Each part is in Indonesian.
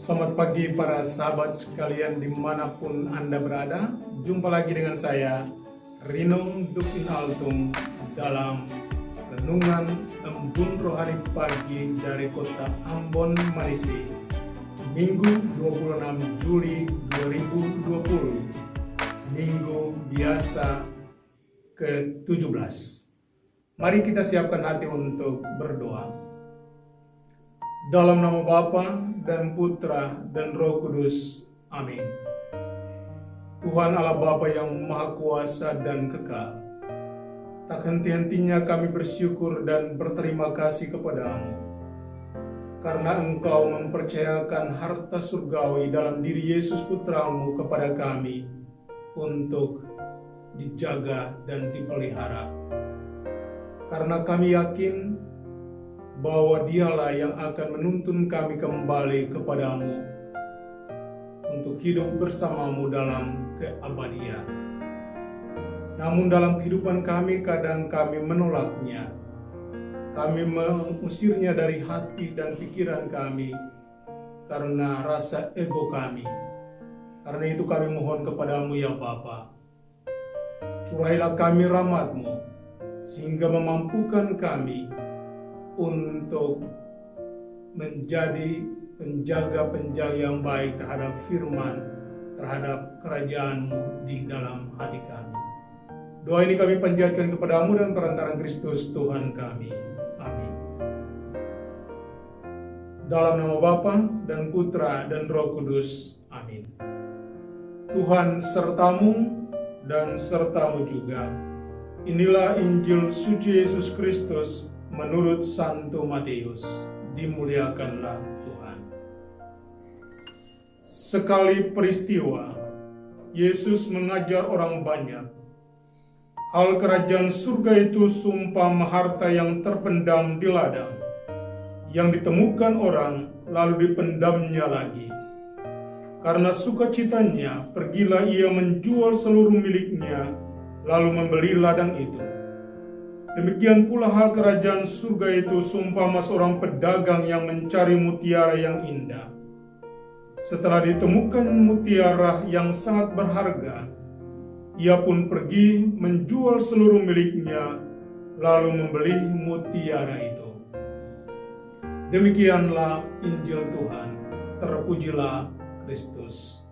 Selamat pagi para sahabat sekalian dimanapun Anda berada. Jumpa lagi dengan saya, Rinong Dupin Altum, dalam Renungan Embun Rohani Pagi dari Kota Ambon, Malaysia, Minggu 26 Juli 2020, Minggu biasa ke-17. Mari kita siapkan hati untuk berdoa. Dalam nama Bapa dan Putra dan Roh Kudus. Amin. Tuhan Allah Bapa yang Maha Kuasa dan Kekal, tak henti-hentinya kami bersyukur dan berterima kasih kepadamu, karena Engkau mempercayakan harta surgawi dalam diri Yesus Putramu kepada kami untuk dijaga dan dipelihara. Karena kami yakin bahwa Dialah yang akan menuntun kami kembali kepadamu untuk hidup bersamamu dalam keabadian. Namun dalam kehidupan kami kadang kami menolaknya. Kami mengusirnya dari hati dan pikiran kami karena rasa ego kami. Karena itu kami mohon kepadamu ya Bapa, curahailah kami rahmat-Mu sehingga memampukan kami untuk menjadi penjaga-penjaga yang baik terhadap firman, terhadap kerajaan-Mu di dalam hati kami. Doa ini kami panjatkan kepadamu dan perantaraan Kristus Tuhan kami. Amin. Dalam nama Bapa dan Putra dan Roh Kudus. Amin. Tuhan sertamu dan sertamu juga. Inilah Injil suci Yesus Kristus menurut Santo Matius. Dimuliakanlah Tuhan. Sekali peristiwa, Yesus mengajar orang banyak. Hal kerajaan surga itu sumpah harta yang terpendam di ladang, yang ditemukan orang lalu dipendamnya lagi. Karena sukacitanya, pergilah ia menjual seluruh miliknya, lalu membeli ladang itu. Demikian pula hal kerajaan surga itu seumpama seorang pedagang yang mencari mutiara yang indah. Setelah ditemukan mutiara yang sangat berharga, ia pun pergi menjual seluruh miliknya, lalu membeli mutiara itu. Demikianlah Injil Tuhan. Terpujilah Kristus.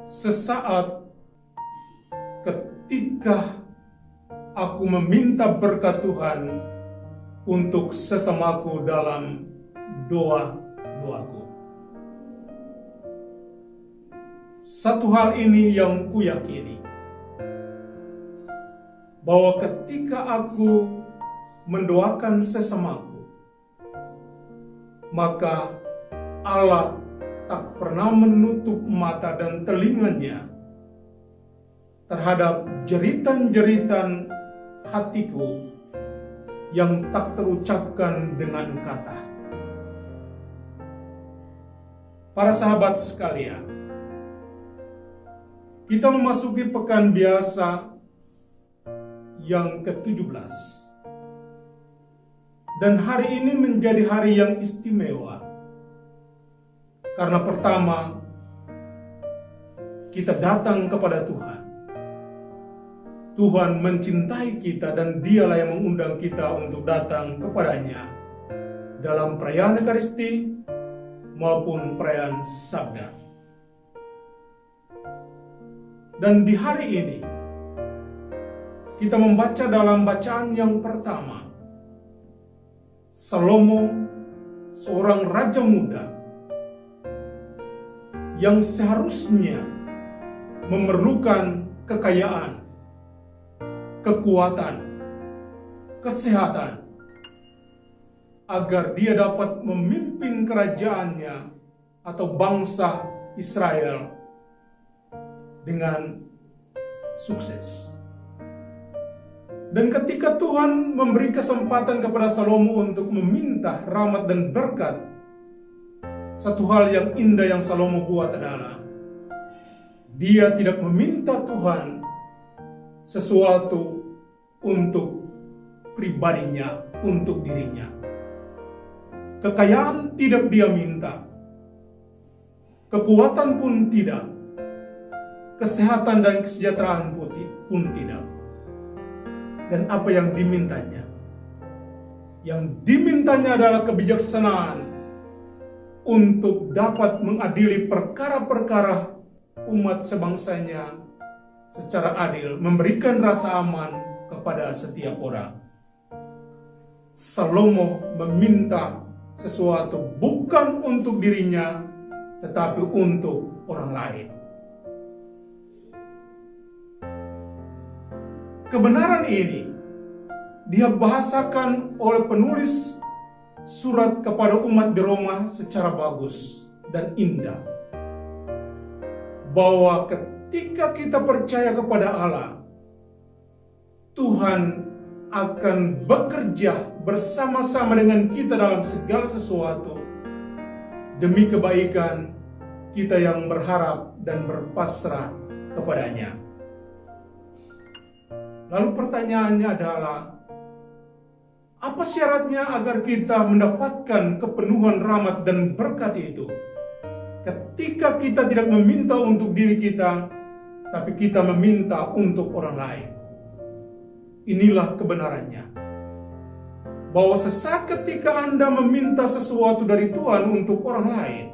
Sesaat ketika aku meminta berkat Tuhan untuk sesamaku dalam doa-doaku. Satu hal ini yang kuyakini, bahwa ketika aku mendoakan sesamaku, maka Allah tak pernah menutup mata dan telinganya terhadap jeritan-jeritan hatiku yang tak terucapkan dengan kata. Para sahabat sekalian, kita memasuki pekan biasa yang ke-17. Dan hari ini menjadi hari yang istimewa. Karena pertama, kita datang kepada Tuhan. Tuhan mencintai kita dan Dialah yang mengundang kita untuk datang kepadanya dalam perayaan Ekaristi maupun perayaan Sabda. Dan di hari ini kita membaca dalam bacaan yang pertama, Salomo, seorang raja muda yang seharusnya memerlukan kekayaan, kekuatan, kesehatan, agar dia dapat memimpin kerajaannya atau bangsa Israel dengan sukses. Dan ketika Tuhan memberi kesempatan kepada Salomo untuk meminta rahmat dan berkat, satu hal yang indah yang Salomo buat adalah dia tidak meminta Tuhan sesuatu untuk pribadinya, untuk dirinya. Kekayaan tidak dia minta, kekuatan pun tidak, kesehatan dan kesejahteraan pun tidak. Dan apa yang dimintanya? Yang dimintanya adalah kebijaksanaan untuk dapat mengadili perkara-perkara umat sebangsanya secara adil, memberikan rasa aman kepada setiap orang. Salomo meminta sesuatu bukan untuk dirinya, tetapi untuk orang lain. Kebenaran ini dia bahasakan oleh penulis surat kepada umat di Roma secara bagus dan indah. Bahwa ketika kita percaya kepada Allah, Tuhan akan bekerja bersama-sama dengan kita dalam segala sesuatu demi kebaikan kita yang berharap dan berpasrah kepadanya. Lalu pertanyaannya adalah, apa syaratnya agar kita mendapatkan kepenuhan rahmat dan berkat itu? Ketika kita tidak meminta untuk diri kita, tapi kita meminta untuk orang lain. Inilah kebenarannya. Bahwa sesaat ketika Anda meminta sesuatu dari Tuhan untuk orang lain,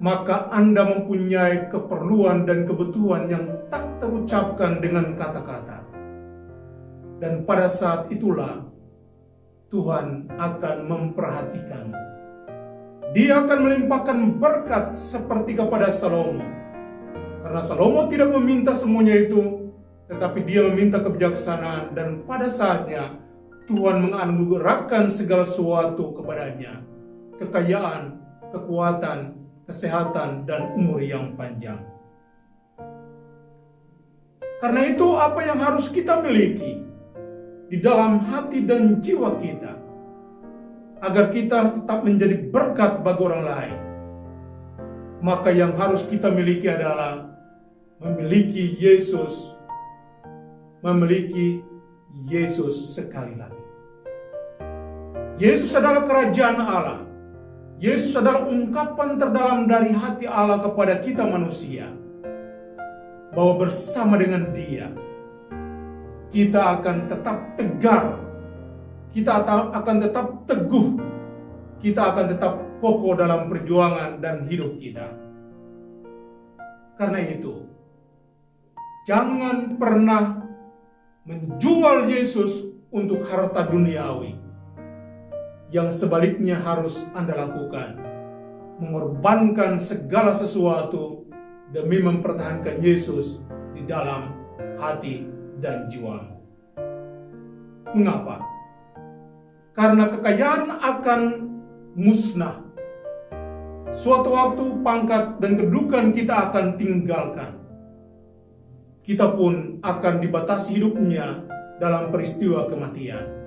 maka Anda mempunyai keperluan dan kebutuhan yang tak terucapkan dengan kata-kata. Dan pada saat itulah Tuhan akan memperhatikanmu. Dia akan melimpahkan berkat seperti kepada Salomo. Karena Salomo tidak meminta semuanya itu, tetapi dia meminta kebijaksanaan, dan pada saatnya Tuhan menganugerahkan segala sesuatu kepadanya. Kekayaan, kekuatan, kesehatan, dan umur yang panjang. Karena itu apa yang harus kita miliki di dalam hati dan jiwa kita, agar kita tetap menjadi berkat bagi orang lain, maka yang harus kita miliki adalah memiliki Yesus, memiliki Yesus sekali lagi. Yesus adalah kerajaan Allah. Yesus adalah ungkapan terdalam dari hati Allah kepada kita manusia, bahwa bersama dengan Dia kita akan tetap tegar, kita akan tetap teguh, kita akan tetap kokoh dalam perjuangan dan hidup kita. Karena itu, jangan pernah menjual Yesus untuk harta duniawi. Yang sebaliknya harus Anda lakukan, mengorbankan segala sesuatu demi mempertahankan Yesus di dalam hati dan jiwamu. Mengapa? Karena kekayaan akan musnah. Suatu waktu pangkat dan kedudukan kita akan tinggalkan. Kita pun akan dibatasi hidupnya dalam peristiwa kematian.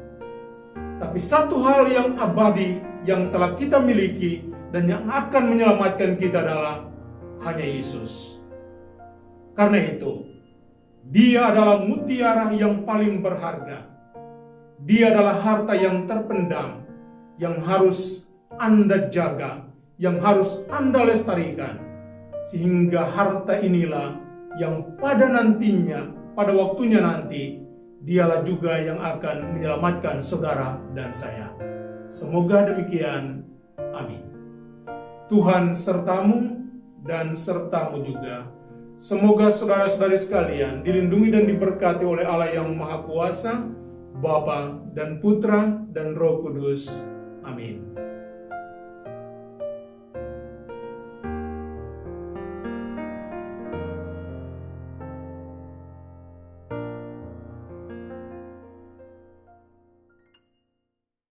Tapi satu hal yang abadi yang telah kita miliki dan yang akan menyelamatkan kita adalah hanya Yesus. Karena itu, Dia adalah mutiara yang paling berharga. Dia adalah harta yang terpendam, yang harus Anda jaga, yang harus Anda lestarikan. Sehingga harta inilah yang pada nantinya, pada waktunya nanti, Dialah juga yang akan menyelamatkan saudara dan saya. Semoga demikian. Amin. Tuhan sertamu dan sertamu juga. Semoga saudara-saudari sekalian dilindungi dan diberkati oleh Allah yang Maha Kuasa, Bapa dan Putra dan Roh Kudus. Amin.